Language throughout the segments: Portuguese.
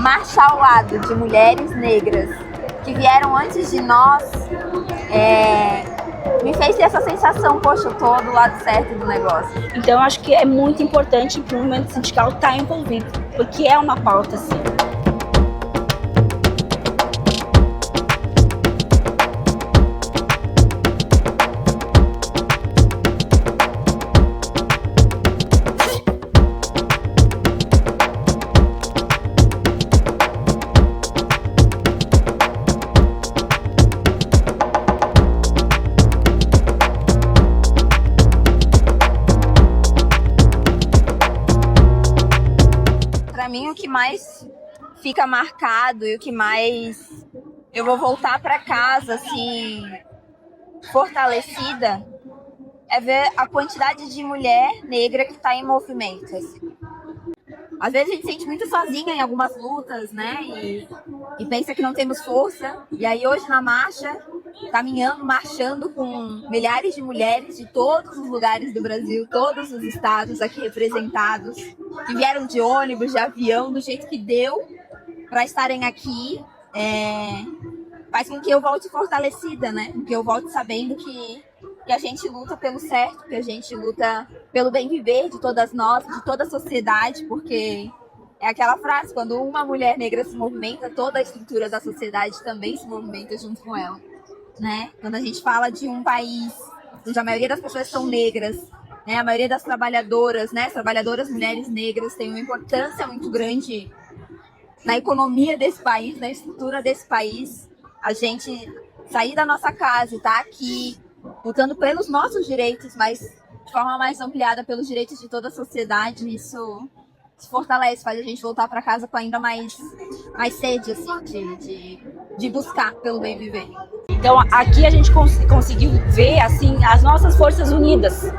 marchar ao lado de mulheres negras que vieram antes de nós, me fez ter essa sensação, poxa, eu tô do lado certo do negócio. Então eu acho que é muito importante para o movimento sindical estar envolvido, porque é uma pauta assim. Para mim, o que mais fica marcado e o que mais eu vou voltar para casa assim fortalecida é ver a quantidade de mulher negra que está em movimento. Assim. Às vezes a gente se sente muito sozinha em algumas lutas, né? E pensa que não temos força. E aí hoje na marcha, caminhando, marchando com milhares de mulheres de todos os lugares do Brasil, todos os estados aqui representados, que vieram de ônibus, de avião, do jeito que deu para estarem aqui, faz com que eu volte fortalecida, né? Que eu volte sabendo que a gente luta pelo certo, que a gente luta pelo bem viver de todas nós, de toda a sociedade, porque é aquela frase, quando uma mulher negra se movimenta, toda a estrutura da sociedade também se movimenta junto com ela, né? Quando a gente fala de um país onde a maioria das pessoas são negras, né? A maioria das trabalhadoras, né? As trabalhadoras mulheres negras têm uma importância muito grande na economia desse país, na estrutura desse país. A gente sair da nossa casa e estar aqui lutando pelos nossos direitos, mas de forma mais ampliada pelos direitos de toda a sociedade, isso se fortalece, faz a gente voltar para casa com ainda mais sede assim, de buscar pelo bem viver. Então aqui a gente conseguiu ver assim as nossas forças unidas,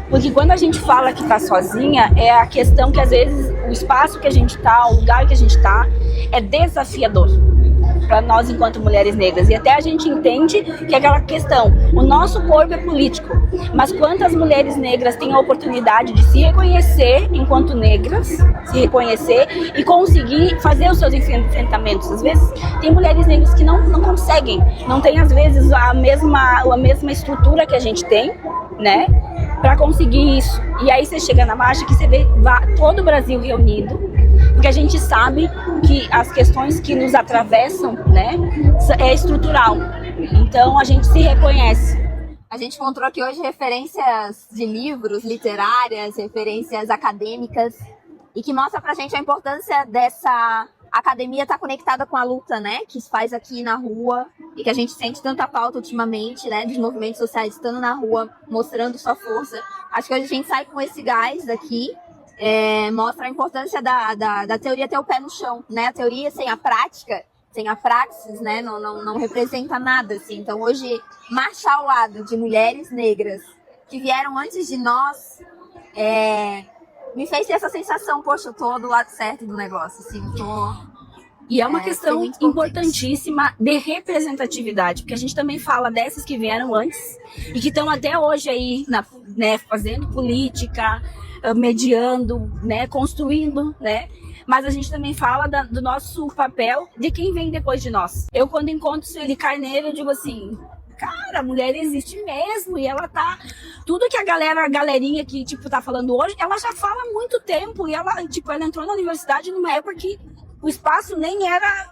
porque quando a gente fala que está sozinha, é a questão que às vezes o espaço que a gente está, o lugar que a gente está, é desafiador para nós enquanto mulheres negras. E até a gente entende que é aquela questão, o nosso corpo é político, mas quantas mulheres negras têm a oportunidade de se reconhecer enquanto negras, se reconhecer e conseguir fazer os seus enfrentamentos. Às vezes tem mulheres negras que não conseguem, não tem às vezes a mesma estrutura que a gente tem, né, para conseguir isso. E aí você chega na marcha que você vê todo o Brasil reunido, porque a gente sabe que as questões que nos atravessam, né, é estrutural. Então a gente se reconhece. A gente encontrou aqui hoje referências de livros literárias, referências acadêmicas, e que mostra pra gente a importância dessa academia estar conectada com a luta, né, que se faz aqui na rua, e que a gente sente tanta falta ultimamente, né, dos movimentos sociais estando na rua, mostrando sua força. Acho que hoje a gente sai com esse gás daqui. Mostra a importância da teoria ter o pé no chão, né? A teoria sem a prática, sem a praxis, né? Não representa nada, assim. Então hoje, marchar ao lado de mulheres negras que vieram antes de nós, me fez ter essa sensação, poxa, eu tô do lado certo do negócio, assim, E é uma questão importantíssima de representatividade, porque a gente também fala dessas que vieram antes e que estão até hoje aí, né, fazendo política, mediando, né, construindo, né? Mas a gente também fala do nosso papel de quem vem depois de nós. Eu, quando encontro Sueli Carneiro, eu digo assim, cara, a mulher existe mesmo e ela tá... Tudo que a galerinha que, tipo, tá falando hoje, ela já fala há muito tempo e ela, tipo, ela entrou na universidade numa época que o espaço nem era...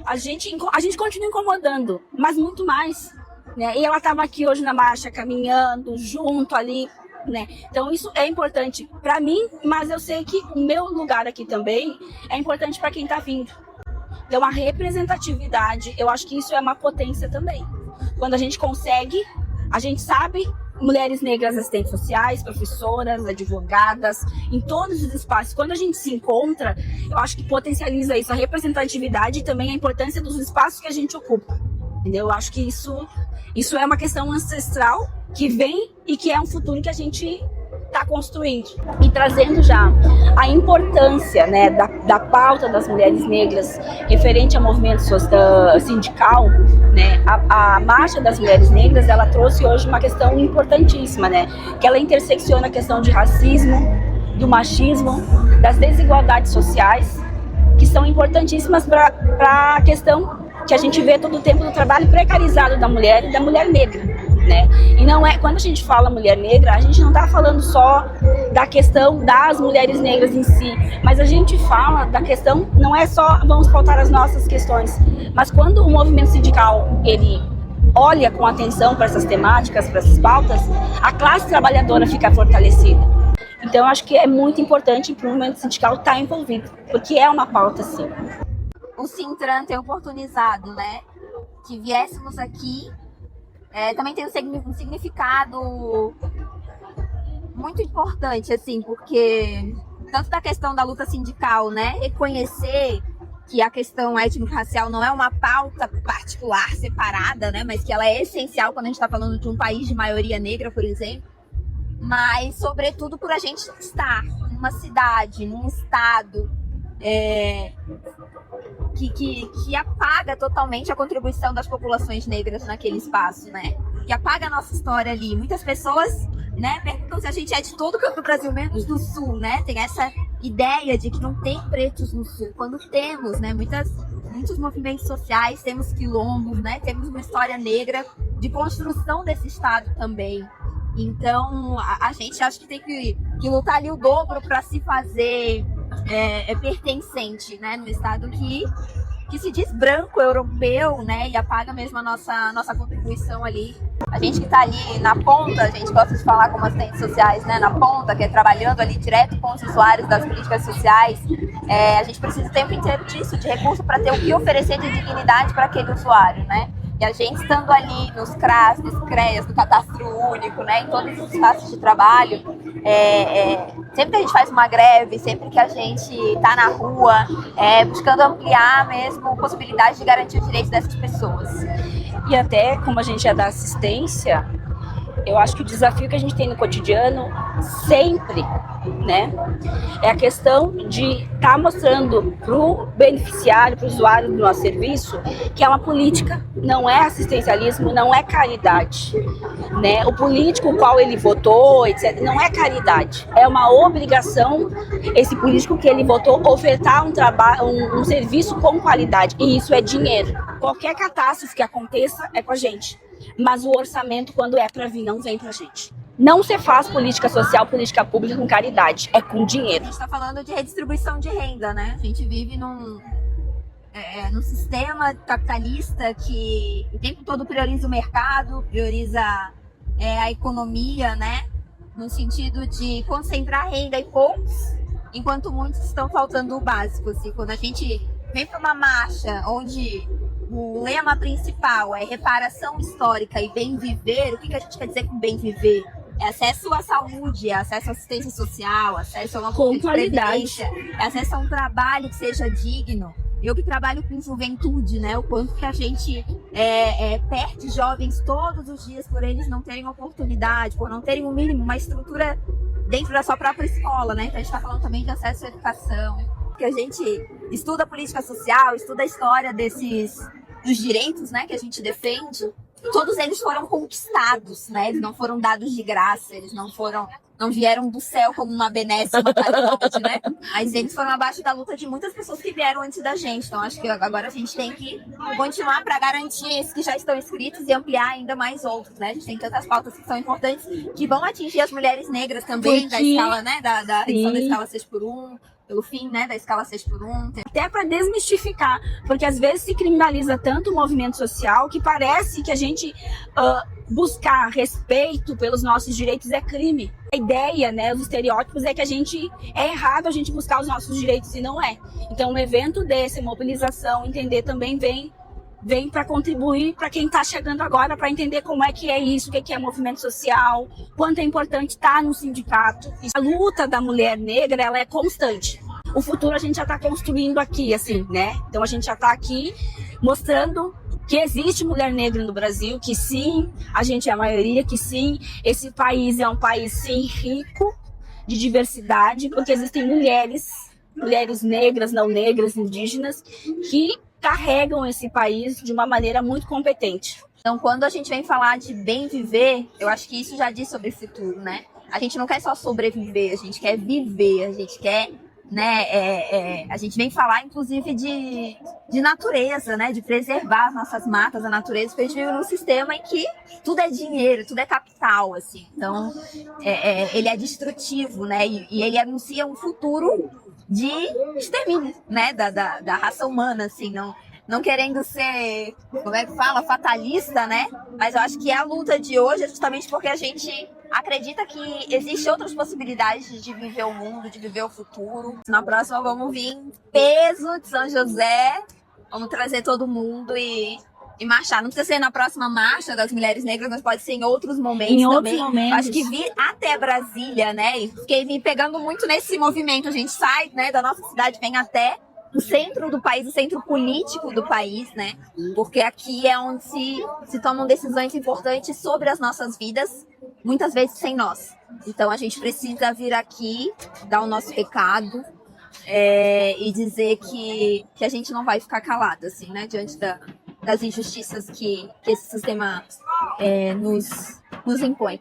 A gente continua incomodando, mas muito mais, né? E ela tava aqui hoje na marcha, caminhando, junto ali, né? Então isso é importante para mim, mas eu sei que o meu lugar aqui também é importante para quem está vindo. Então a representatividade, eu acho que isso é uma potência também. Quando a gente consegue, a gente sabe, mulheres negras, assistentes sociais, professoras, advogadas, em todos os espaços, quando a gente se encontra, eu acho que potencializa isso, a representatividade e também a importância dos espaços que a gente ocupa. Entendeu? Eu acho que isso é uma questão ancestral que vem e que é um futuro que a gente está construindo. E trazendo já a importância, né, da pauta das mulheres negras referente ao movimento sindical, né, a Marcha das Mulheres Negras, ela trouxe hoje uma questão importantíssima, né, que ela intersecciona a questão de racismo, do machismo, das desigualdades sociais, que são importantíssimas para a questão que a gente vê todo o tempo do trabalho precarizado da mulher e da mulher negra, né? E não é, quando a gente fala mulher negra, a gente não está falando só da questão das mulheres negras em si, mas a gente fala da questão, não é só vamos pautar as nossas questões, mas quando o movimento sindical, ele olha com atenção para essas temáticas, para essas pautas, a classe trabalhadora fica fortalecida. Então, acho que é muito importante para o movimento sindical estar envolvido, porque é uma pauta, sim. O Sintran ter oportunizado, né, que viéssemos aqui, também tem um significado muito importante, assim, porque tanto da questão da luta sindical, né, reconhecer que a questão étnico-racial não é uma pauta particular, separada, né, mas que ela é essencial quando a gente está falando de um país de maioria negra, por exemplo, mas, sobretudo, por a gente estar numa cidade, num estado que apaga totalmente a contribuição das populações negras naquele espaço, né? Que apaga a nossa história ali. Muitas pessoas, né, perguntam se a gente é de todo o canto do Brasil, menos do Sul, né? Tem essa ideia de que não tem pretos no Sul. Quando temos, né, muitos movimentos sociais, temos quilombos, né? Temos uma história negra de construção desse estado também. Então, a gente acha que tem que lutar ali o dobro para se fazer pertencente, né, no estado que se diz branco, europeu, né, e apaga mesmo a nossa contribuição ali. A gente que está ali na ponta, a gente gosta de falar como assistentes sociais, né, na ponta, que é trabalhando ali direto com os usuários das políticas sociais, a gente precisa o tempo inteiro disso, de recurso para ter o que oferecer de dignidade para aquele usuário, né. E a gente estando ali nos CRAS, nos CREAS, no Cadastro Único, né, em todos os espaços de trabalho, sempre que a gente faz uma greve, sempre que a gente está na rua, buscando ampliar mesmo possibilidades de garantir os direitos dessas pessoas. E até como a gente é da assistência, eu acho que o desafio que a gente tem no cotidiano sempre, né, é a questão de estar mostrando para o beneficiário, para o usuário do nosso serviço, que é uma política, não é assistencialismo, não é caridade, né? O político o qual ele votou, etc., não é caridade, é uma obrigação esse político que ele votou ofertar um serviço com qualidade, e isso é dinheiro. Qualquer catástrofe que aconteça é com a gente. Mas o orçamento, quando é para vir, não vem pra gente. Não se faz política social, política pública com caridade, é com dinheiro. A gente está falando de redistribuição de renda, né? A gente vive num sistema capitalista que o tempo todo prioriza o mercado, prioriza a economia, né? No sentido de concentrar renda em poucos, enquanto muitos estão faltando o básico. Assim, quando a gente vem para uma marcha onde o lema principal é reparação histórica e bem viver, o que a gente quer dizer com bem viver? É acesso à saúde, é acesso à assistência social, acesso a uma previdência, é acesso a um trabalho que seja digno. Eu que trabalho com juventude, né? O quanto que a gente perde jovens todos os dias por eles não terem oportunidade, por não terem o mínimo, uma estrutura dentro da sua própria escola, né? Então a gente está falando também de acesso à educação. Que a gente estuda política social, estuda a história dos direitos, né, que a gente defende, todos eles foram conquistados, né? Eles não foram dados de graça, eles não vieram do céu como uma benésima caridade, né? Mas eles foram abaixo da luta de muitas pessoas que vieram antes da gente. Então acho que agora a gente tem que continuar para garantir esses que já estão inscritos e ampliar ainda mais outros, né? A gente tem tantas pautas que são importantes que vão atingir as mulheres negras também, da escala, né, da redução da escala 6x1. Pelo fim, né, da escala 6x1. Até para desmistificar, porque às vezes se criminaliza tanto o movimento social que parece que a gente buscar respeito pelos nossos direitos é crime. A ideia, né, os estereótipos é que é errado a gente buscar os nossos direitos e não é. Então um evento desse, mobilização, entender também vem para contribuir para quem está chegando agora, para entender como é que é isso, o que é movimento social, quanto é importante estar no sindicato. A luta da mulher negra, ela é constante. O futuro a gente já está construindo aqui, assim, né? Então a gente já está aqui mostrando que existe mulher negra no Brasil, que sim, a gente é a maioria, que sim, esse país é um país, sim, rico de diversidade, porque existem mulheres negras, não negras, indígenas, que carregam esse país de uma maneira muito competente. Então, quando a gente vem falar de bem viver, eu acho que isso já diz sobre o futuro, né? A gente não quer só sobreviver, a gente quer viver, a gente quer né? A gente vem falar, inclusive, de natureza, né? De preservar as nossas matas, a natureza, porque a gente vive num sistema em que tudo é dinheiro, tudo é capital, assim. Então, ele é destrutivo, né? E ele anuncia um futuro de extermínio, né? Da raça humana, assim, não querendo ser, como é que fala, fatalista, né? Mas eu acho que a luta de hoje é justamente porque a gente acredita que existem outras possibilidades de viver o mundo, de viver o futuro. Na próxima vamos vir em peso de São José, vamos trazer todo mundo e marchar. Não precisa ser na próxima marcha das mulheres negras, mas pode ser em outros momentos Em também. outros momentos. Acho que vir até Brasília, né? E fiquei me pegando muito nesse movimento. A gente sai, né, da nossa cidade, vem até o centro do país, o centro político do país, né? Porque aqui é onde se tomam decisões importantes sobre as nossas vidas, muitas vezes sem nós. Então a gente precisa vir aqui, dar o nosso recado e dizer que a gente não vai ficar calado, assim, né? Diante das injustiças que esse sistema nos impõe.